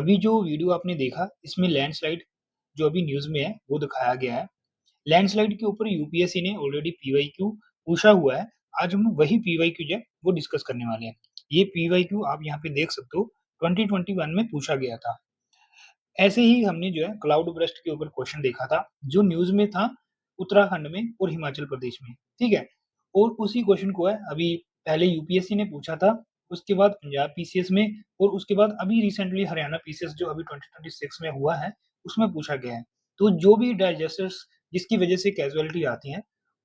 अभी जो वीडियो आपने देखा इसमें लैंडस्लाइड जो अभी न्यूज़ में है वो दिखाया गया है। लैंडस्लाइड के ऊपर यूपीएससी ने ऑलरेडी पीवाईक्यू पूछा हुआ है। आज हम वही पीवाईक्यू जो है वो डिस्कस करने वाले हैं। ये पीवाईक्यू आप यहाँ पे देख सकते हो 2021 में पूछा गया था। ऐसे ही हमने जो है क्लाउड बर्स्ट के ऊपर क्वेश्चन देखा था जो न्यूज़ में था उत्तराखंड में और हिमाचल प्रदेश में, ठीक है? और उसी क्वेश्चन को है अभी पहले यूपीएससी ने पूछा था, उसके बाद पंजाब पीसीएस में और उसके बाद अभी रिसेंटली हरियाणा पीसीएस जो अभी 2026 में हुआ है, उसमें पूछा गया है। तो जो भी डाइजेस्टर्स जिसकी वजह से कैज़ुअल्टी आती है,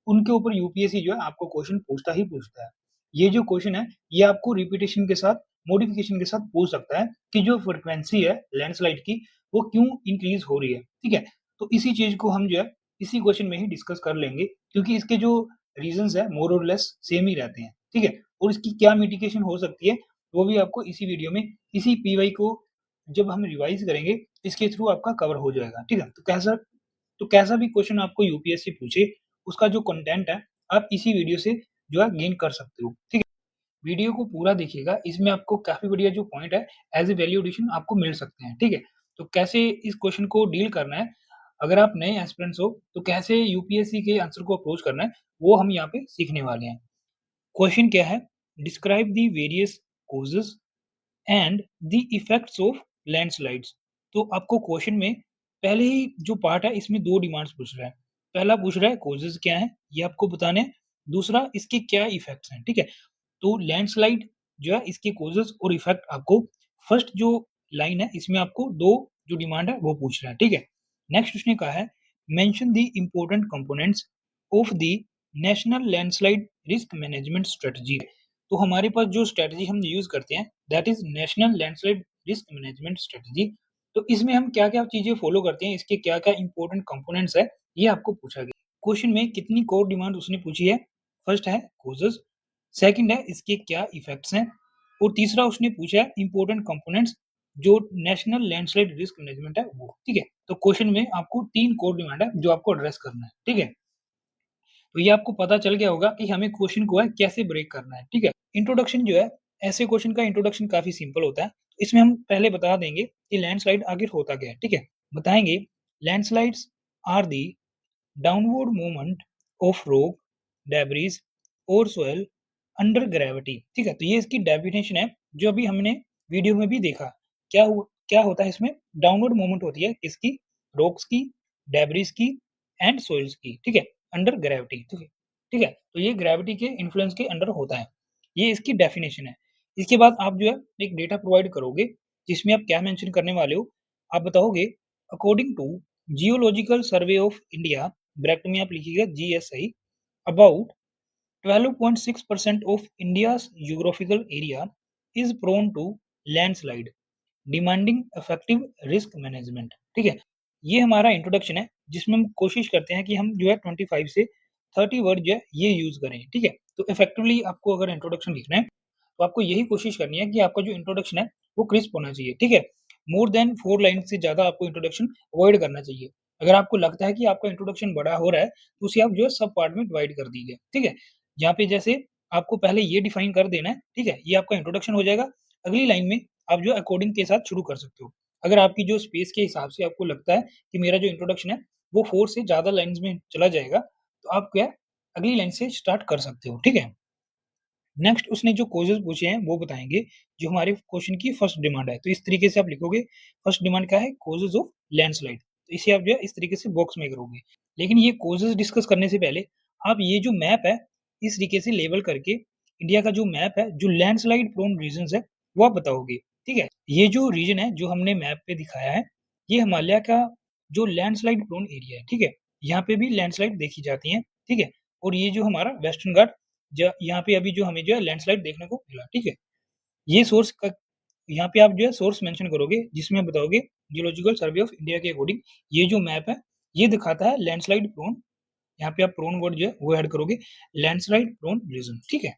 उनके ऊपर यूपीएससी जो है आपको क्वेश्चन पूछता ही पूछता है। ये जो क्वेश्चन है, ये आपको रिपिटेशन के साथ, मॉडिफिकेशन के साथ पूछ सकता है कि जो फ्रीक्वेंसी है लैंडस्लाइड की, वो क्यों इंक्रीज़ हो रही है, ठीक है? तो इसी चीज़ को हम जो है, इसी क्वेश्चन में ही डिस्कस कर लेंगे क्योंकि इसके जो रीज़न्स हैं मोर और लेस सेम ही रहते हैं, ठीक है? और इसकी क्या मिटिगेशन हो सकती है, वो भी आपको इसी वीडियो में, इसी पीवाई को जब हम रिवाइज़ करेंगे, इसके थ्रू आपका कवर हो जाएगा, ठीक है? तो कैसा भी क्वेश्चन आपको यूपीएससी पूछे, उसका जो कंटेंट है, आप इसी वीडियो से जो है गेन कर सकते हो, ठीक है? वीडियो को पूरा देखिएगा, इसमें आपको काफ़ी बढ़िया जो पॉइंट है, एज़ अ वैल्यू एडिशन आपको मिल सकते हैं, ठीक है? तो कैसे इस क्वेश्चन को डील करना है, अगर आप नए एस्पिरेंट्स हो, तो कैसे यूपीएससी के आंसर को अप्रोच करना है, वो हम यहाँ पे सीखने वाले हैं। क्वेश्चन क्या है? Describe the various causes and the effects of landslides. तो आपको क्वेश्चन में पहले ही जो पार्ट है इसमें 2 डिमांड्स पूछ रहा है। पहला पूछ रहा है कॉजेज़ क्या हैं, ये आपको बताने हैं। दूसरा इसके क्या इफेक्ट्स हैं, ठीक है? तो लैंडस्लाइड जो है इसके कॉजेज़ और इफेक्ट आपको फर्स्ट जो लाइन है इसमें आपको 2 जो डिमांड है वो पूछ रहा है, ठीक है? नेक्स्ट उसने कहा है mention the important components of the national landslide risk management strategy. तो हमारे पास जो स्ट्रेटजी हम यूज़ करते हैं that is national landslide risk management strategy. तो इसमें हम क्या-क्या चीज़ें फॉलो करते हैं, इसके क्या-क्या इम्पोर्टेंट कंपोनेंट्स है, ये आपको पूछा गया। क्वेश्चन में कितनी कोर डिमांड उसने पूछी है? फर्स्ट है कॉजेज़, सेकंड है इसके क्या इफेक्ट्स हैं और तीसरा उसने पूछा है इम्पोर्टेंट कंपोनेंट्स जो नेशनल लैंडस्लाइड रिस्क मैनेजमेंट है वो, ठीक है? तो क्वेश्चन में आपको 3 कोर डिमांड है जो आपको एड्रेस करना है, ठीक है? तो ये आपको पता चल गया होगा कि हमें क्वेश्चन को है कैसे ब्रेक करना है, ठीक है? इंट्रोडक्शन जो है, ऐसे क्वेश्चन का इंट्रोडक्शन काफ़ी सिंपल होता है। इसमें हम पहले बता देंगे कि लैंडस्लाइड आखिर होता क्या है, ठीक है? बताएँगे landslides are the downward movement of rock, debris और सोइल अंडर ग्रेविटी, ठीक है? तो ये इसकी डेफिनेशन है जो अभी हमने वीडियो में भी देखा। क्या होता है इसमें? डाउनवर्ड मूवमेंट होती है किसकी? रॉक्स की, डेब्रिस की एंड सोइल्स की, ठीक है? अंडर ग्रेविटी, ठीक है? ठीक है? तो ये ग्रेविटी के इन्फ्लुएंस के अंडर होता है। ये इसकी डेफिनेशन है। इसके बाद आप जो है एक डेटा प्रोवाइड करोगे जिसमें आप क्या मेंशन करने वाले हो? आप बताओगे according to geological survey of India, bracket में आप लिखिएगा GSI, about 12.6% of India's geographical area is prone to landslide, demanding effective risk management, ठीक है? ये हमारा इंट्रोडक्शन है जिसमें हम कोशिश करते हैं कि हम जो है 25 से 30 वर्ड जो है ये यूज़ करें, ठीक है? तो इफेक्टिवली आपको अगर इंट्रोडक्शन लिखना है, तो आपको यही कोशिश करनी है कि आपका जो इंट्रोडक्शन है वो क्रिस्प होना चाहिए, ठीक है? मोर देन 4 लाइन से ज़्यादा आपको इंट्रोडक्शन अवॉइड करना चाहिए। अगर आपको लगता है कि आपका इंट्रोडक्शन बड़ा हो रहा है, तो उसे आप जो है सब पार्ट में डिवाइड कर दीजिए, ठीक है? यहाँ पे जैसे आपको पहले ये डिफाइन कर देना है, ठीक है? ये आपका इंट्रोडक्शन हो जाएगा। अगली लाइन में आप जो है अकॉर्डिंग के साथ शुरू कर सकते हो। अगर आपकी जो स्पेस के हिसाब से आपको लगता है कि मेरा जो इंट्रोडक्शन है वो 4 से ज़्यादा लाइन्स में चला जाएगा, तो आप क्या है अगली लाइन से स्टार्ट कर सकते हो, ठीक है? नेक्स्ट उसने जो कॉजेज़ पूछे हैं वो बताएँगे, जो हमारे क्वेश्चन की फर्स्ट डिमांड है। तो इस तरीके से आप लिखोगे, फर्स्ट डिमांड क्या है? Causes of landslide. तो इसे आप जो है इस तरीके से बॉक्स में करोगे। लेकिन ये कॉजेज़ डिस्कस करने से पहले आप ये जो मैप है, इस तरीके से लेबल करके इंडिया का जो मैप है, जो लैंडस्लाइड प्रोन रीजन्स है, वो आप बताओगे, ठीक है? ये जो रीजन है, जो हमने मैप पे दिखाया है, ये हिमालय का जो लैंडस्लाइड प्रोन एरिया है, ठीक है? यहाँ पे भी लैंडस्लाइड देखी जाती हैं, ठीक है? और ये जो हमारा वेस्टर्न घाट यहाँ पे अभी जो हमें जो है लैंडस्लाइड देखने को मिला, ठीक है? ये सोर्स क यहाँ पे आप जो है सोर्स मेंशन करोगे जिसमें आप बताओगे जियोलॉजिकल सर्वे ऑफ इंडिया के अकॉर्डिंग ये जो मैप है, ये दिखाता है लैंडस्लाइड प्रोन, यहाँ पे आप प्रोन वर्ड जो है वो ऐड करोगे, लैंडस्लाइड प्रोन रीजन, ठीक है?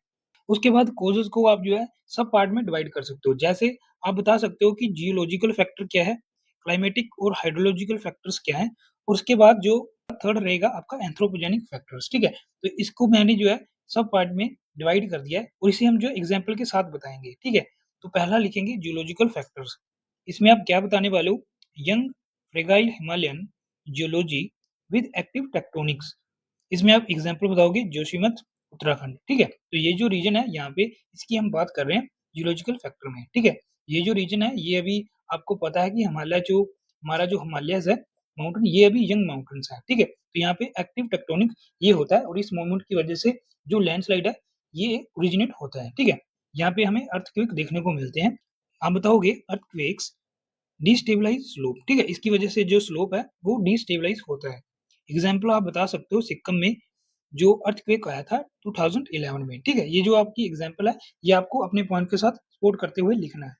उसके बाद कॉजेज़ को आप जो है सब पार्ट में डिवाइड कर सकते हो। जैसे आप बता सकते हो कि जियोलॉजिकल फैक्टर क्या है, क्लाइमेटिक और हाइड्रोलॉजिकल फैक्टर्स क्या हैं और उसके बाद जो थर्ड रहेगा आपका एंथ्रोपोजेनिक फैक्टर्स, ठीक है? तो इसको मैंने जो है सब पार्ट में डिवाइड कर दिया है और इसे हम जो एग्ज़ाम्पल के साथ बताएँगे, ठीक है? तो पहला लिखेंगे जियोलॉजिकल फैक्टर्स, इसमें आप क्या बताने वाले हो? Young fragile Himalayan geology with active tectonics. इसमें आप एग्जांपल बताओगे जोशीमठ, उत्तराखंड, ठीक है? तो ये जो रीजन है यहाँ पे इसकी हम बात कर रहे हैं जियोलॉजिकल फैक्टर में, ठीक है? ये जो रीजन है ये अभी आपको पता है कि हमारा जो हिमालयस है माउंटेन, ये अभी यंग माउंटेन्स है, ठीक है? तो यहाँ पे एक्टिव टेक्टोनिक ये होता है और इस मूवमेंट की वजह से जो लैंडस्लाइड है ये ओरिजिनेट होता है, ठीक है? यहाँ पे हमें अर्थक्वेक देखने को मिलते हैं। आप बताओगे अर्थक्वेक्स डिस्टेबलाइज स्लोप, ठीक है? इसकी वजह से जो स्लोप है वो डिस्टेबलाइज होता है। एग्जाम्पल आप बता सकते हो सिक्किम में जो अर्थक्वेक आया था 2011 में, ठीक है? ये जो आपकी एग्जाम्पल है ये आपको अपने पॉइंट के साथ सपोर्ट करते हुए लिखना है।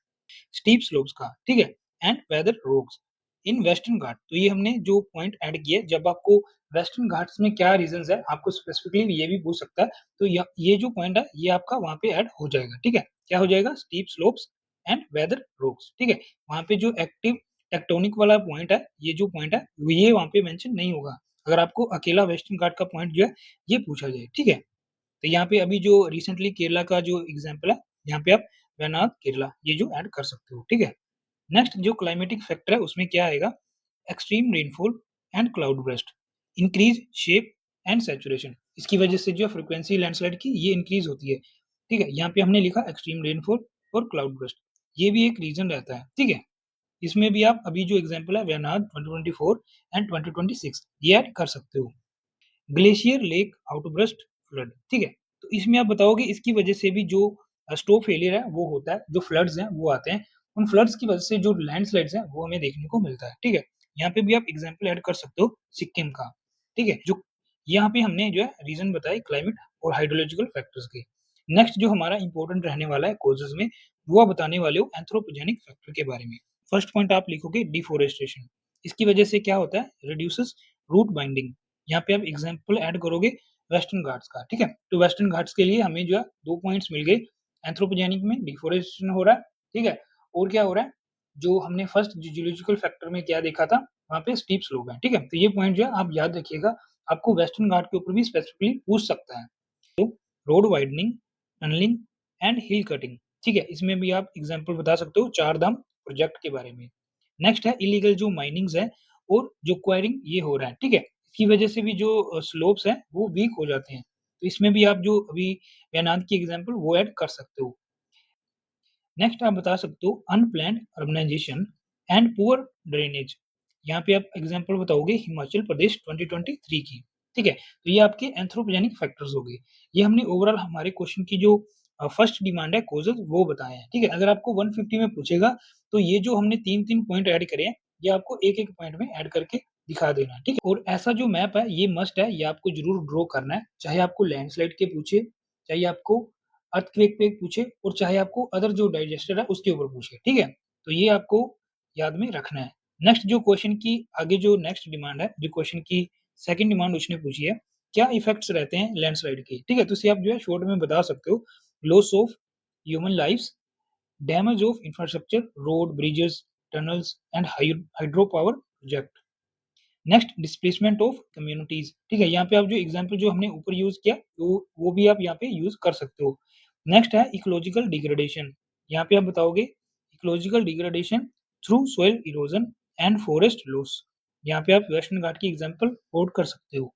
स्टीप स्लोप्स का, ठीक है? And weather rocks in western Ghat. तो ये हमने जो पॉइंट ऐड किए, जब आपको वेस्टर्न घाट्स में क्या रीजंस है आपको स्पेसिफिकली ये भी पूछ सकता है, तो ये जो पॉइंट है ये आपका वहां पे ऐड हो जाएगा, ठीक है? क्या हो जाएगा? Steep slopes and weather rocks, ठीक है? वहां पे जो एक्टिव टेक्टोनिक वाला पॉइंट है, ये जो पॉइंट है ये वहां पे मेंशन नहीं होगा अगर आपको अकेला वेस्टर्न घाट का पॉइंट जो है ये पूछा जाए, ठीक है? तो यहाँ पे अभी जो रिसेंटली केरला का जो एग्जाम्पल है, यहाँ पे आप वयनाड केरला ये जो ऐड कर सकते हो, ठीक है? नेक्स्ट जो क्लाइमेटिक फैक्टर है उसमें क्या आएगा? Extreme rainfall and cloud burst, increase shape and saturation. इसकी वजह से जो फ्रीक्वेंसी लैंडस्लाइड की ये इंक्रीज होती है, ठीक है? यहाँ पे हमने लिखा एक्सट्रीम रेनफॉल और क्लाउड बर्स्ट, ये भी एक रीजन रहता है, ठीक है? इसमें भी आप अभी जो एग्जाम्पल है वयनाड 2024 एंड 2026 ये ऐड कर सकते हो। ग्लेशियर लेक आउटबर्स्ट फ्लड, ठीक है? तो इसमें आप बताओगे इसकी वजह से भी जो स्टोव फेलियर है वो होता है, जो फ्लड्स हैं वो आते हैं, उन फ्लड्स की वजह से जो लैंडस्लाइड्स हैं वो हमें देखने को मिलता है, ठीक है? यहाँ पे भी आप एग्जांपल ऐड कर सकते हो सिक्किम का, ठीक है? जो यहाँ पे हमने जो है रीजन बताए क्लाइमेट और हाइड्रोलॉजिकल फैक्टर्स के। नेक्स्ट जो हमारा इंपॉर्टेंट रहने वाला है कॉजेज में, वो आप बताने वाले हो एंथ्रोपोजेनिक फैक्टर के बारे में। फर्स्ट पॉइंट आप लिखोगे डिफोरेस्टेशन। इसकी वजह से क्या होता है? Reduces root binding. यहाँ पे आप एग्जाम्पल ऐड करोगे वेस्टर्न घाट्स का, ठीक है? तो वेस्टर्न घाट्स के लिए हमें जो है 2 पॉइंट्स मिल गए। एंथ्रोपोजेनिक में डिफोरेस्टेशन हो रहा है, ठीक है? और क्या हो रहा है? जो हमने फर्स्ट जियोलॉजिकल फैक्टर में क्या देखा था, वहाँ पे स्टीप स्लोप है, ठीक है? तो ये पॉइंट जो है आप याद रखिएगा, आपको वेस्टर्न घाट के ऊपर भी स्पेसिफिकली पूछ सकता है। तो road widening, tunnelling and hill cutting, ठीक है? इसमें भी आप एग्जाम्पल बता सकते हो चार धाम प्रोजेक्ट के बारे में। नेक्स्ट है इलीगल जो माइनिंग्स है और जो क्वायरिंग ये हो रहा है, ठीक है? इसकी वजह से भी जो स्लोप्स हैं वो वीक हो जाते हैं। तो इसमें भी आप जो अभी वैनांत की एग्जांपल वो ऐड कर सकते हो। नेक्स्ट आप बता सकते हो unplanned urbanisation and poor drainage. यहाँ पे आप एग्जांपल बताओगे हिमाचल प्रदेश 2023 की, ठीक है? तो ये आपके एंथ्रोपोजेनिक फैक्टर्स हो गए। ये हमने ओवरऑल हमारे क्वेश्चन की जो फर्स्ट डिमांड है कॉजेस वो बताए हैं, ठीक है? अगर आपको 150 में पूछेगा तो ये जो हमने 3-3 पॉइंट ऐड करे हैं, ये आपको एक-एक पॉइंट में ऐड करके दिखा देना है, ठीक है? और ऐसा जो मैप है ये मस्ट है, ये आपको ज़रूर ड्रॉ करना है, चाहे आपको लैंडस्लाइड के पूछे, चाहे आपको अर्थक्वेक पे पूछे और चाहे आपको अदर जो डाइजेस्टर है उसके ऊपर पूछे, ठीक है? तो ये आपको याद में रखना है। नेक्स्ट जो क्वेश्चन की आगे जो नेक्स्ट डिमांड है, जो क्वेश्चन की सेकंड डिमांड उसने पूछी है, क्या इफेक्ट्स रहते हैं लैंडस्लाइड के, ठीक है? तो इसे आप जो है शॉर्ट में बता सकते हो, loss of human lives, damage of infrastructure, road, bridges, tunnels and hydro power project. Next displacement of communities, ठीक है? यहाँ पे आप जो एग्जांपल जो हमने ऊपर यूज किया वो भी आप यहाँ पे यूज कर सकते हो। नेक्स्ट है इकोलॉजिकल डिग्रेडेशन। यहाँ पे आप बताओगे ecological degradation through soil erosion and forest loss. यहाँ पे आप वेस्टर्न घाट की एग्जांपल कोट कर सकते हो।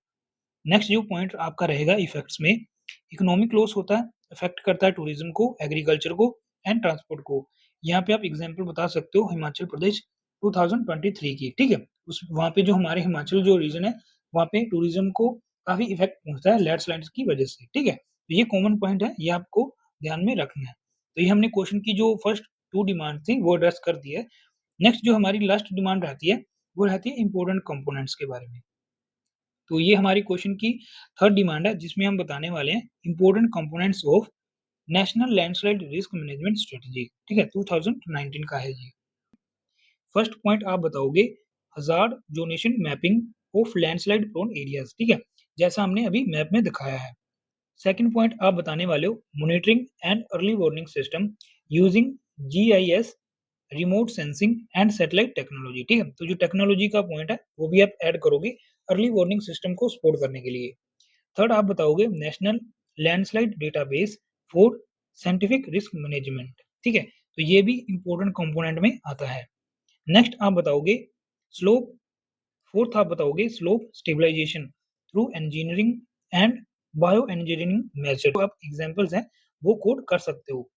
नेक्स्ट जो पॉइंट आपका रहेगा इफेक्ट्स में, इकोनॉमिक लॉस होता है, इफेक्ट करता है टूरिज्म को, एग्रीकल्चर को एंड ट्रांसपोर्ट को। यहाँ पे आप एग्जांपल बता सकते हो हिमाचल प्रदेश 2023 की, ठीक है? उस वहाँ पे जो हमारे हिमाचल जो रीजन है वहाँ पे टूरिज्म को काफी इफेक्ट पहुंचता है लैंडस्लाइड्स की वजह से, ठीक है? तो ये कॉमन पॉइंट है, ये आपको ध्यान में रखना है। तो ये हमने क्वेश्चन की जो फर्स्ट 2 डिमांड थी वो एड्रेस कर दी है। नेक्स्ट जो हमारी लास्ट डिमांड रहती है वो रहती है इंपॉर्टेंट कंपोनेंट्स के बारे में। तो ये हमारी क्वेश्चन की थर्ड डिमांड है जिसमें हम बताने वाले हैं important components of national landslide risk management strategy, ठीक है? 2019 का है ये। फर्स्ट पॉइंट आप बताओगे hazard zonation mapping of landslide prone areas, ठीक है? जैसा हमने अभी मैप में दिखाया है। सेकंड पॉइंट आप बताने वाले हो monitoring and early warning system using GIS, remote sensing and satellite technology, ठीक है? तो जो टेक्नोलॉजी का पॉइंट है वो भी आप ऐड करोगे अर्ली वार्निंग सिस्टम को सपोर्ट करने के लिए। थर्ड आप बताओगे national landslide database for scientific risk management, ठीक है? तो ये भी इंपॉर्टेंट कंपोनेंट में आता है। नेक्स्ट आप बताओगे स्लोप, फोर्थ आप बताओगे slope stabilisation through engineering and bio engineering method. आप एग्जांपल्स हैं वो कोड कर सकते हो।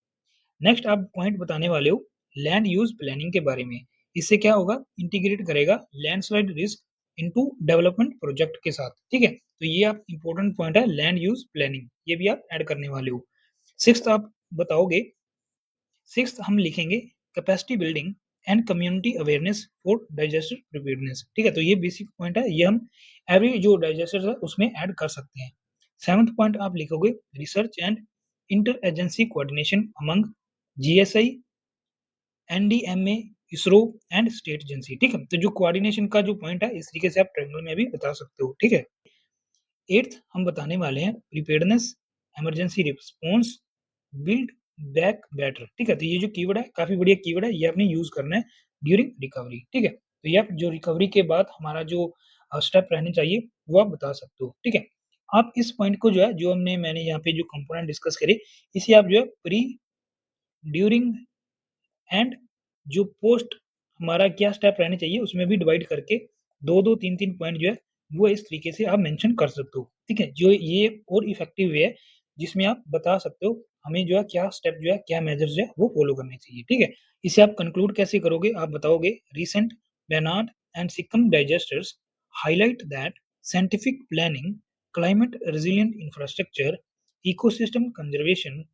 नेक्स्ट आप पॉइंट बताने वाले हो लैंड यूज प्लानिंग के बारे में। इससे क्या होगा, इंटीग्रेट करेगा landslide risk into development project के साथ। ठीक है, तो ये आप इंपॉर्टेंट पॉइंट है लैंड यूज प्लानिंग, ये भी आप ऐड करने वाले हो। सिक्स्थ आप बताओगे, सिक्स्थ हम लिखेंगे capacity building and community awareness for disaster preparedness. ठीक है, तो ये बेसिक पॉइंट है, ये हम एवरी जो डिजास्टर है उसमें ऐड कर सकते हैं। सेवंथ पॉइंट आप लिखोगे research and inter agency coordination among GSI, NDMA, ISRO and state agency. ठीक है, तो जो कोऑर्डिनेशन का जो पॉइंट है इस तरीके से आप ट्रायंगल में भी बता सकते हो। ठीक है, एट्थ हम बताने वाले हैं preparedness, emergency response, build back better. ठीक है, तो ये जो कीवर्ड है काफी बढ़िया कीवर्ड है, ये आपने यूज करना है ड्यूरिंग रिकवरी। ठीक है, तो ये आप जो रिकवरी के बाद हमारा जो स्टेप रहने चाहिए वो आप बता सकते हो। ठीक है, आप इस पॉइंट को जो है जो मैंने यहाँ पे जो कंपोनेंट डिस्कस करे इसे आप जो है प्री, ड्यूरिंग एंड जो पोस्ट हमारा क्या स्टेप रहने चाहिए उसमें भी डिवाइड करके दो दो तीन तीन पॉइंट जो है वो इस तरीके से आप मेंशन कर सकते हो। ठीक है, जो ये और इफेक्टिव वे है जिसमें आप बता सकते हो हमें जो है क्या स्टेप जो है क्या मेजर्स जो है वो फॉलो करने चाहिए। ठीक है, इसे आप कंक्लूड कैसे करोगे, आप बताओगे recent Wayanad and Sikkim disasters highlight that scientific planning, climate resilient infrastructure, ecosystem conservation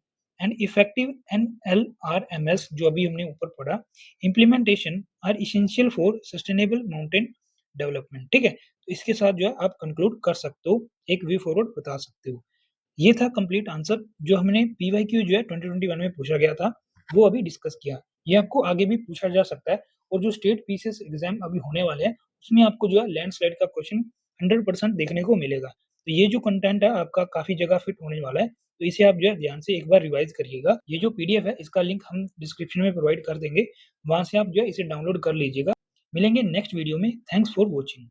and effective NLRMS जो अभी हमने ऊपर पढ़ा implementation are essential for sustainable mountain development. ठीक है, तो इसके साथ जो है आप कंक्लूड कर सकते हो, एक वे फॉरवर्ड बता सकते हो। ये था कंप्लीट आंसर जो हमने पीवाईक्यू जो है 2021 में पूछा गया था वो अभी डिस्कस किया। ये आपको आगे भी पूछा जा सकता है और जो स्टेट पीसीएस एग्जाम अभी होने वाले हैं उसमें आपको जो है लैंडस्लाइड का क्वेश्चन 100% देखने को मिलेगा। तो ये जो कंटेंट है आपका काफी जगह फिट होने वाला है, तो इसे आप जो है ध्यान से एक बार रिवाइज करिएगा। ये जो पीडीएफ है इसका लिंक हम डिस्क्रिप्शन में प्रोवाइड कर देंगे, वहां से आप जो है इसे डाउनलोड कर लीजिएगा। मिलेंगे नेक्स्ट वीडियो में, थैंक्स फॉर वॉचिंग।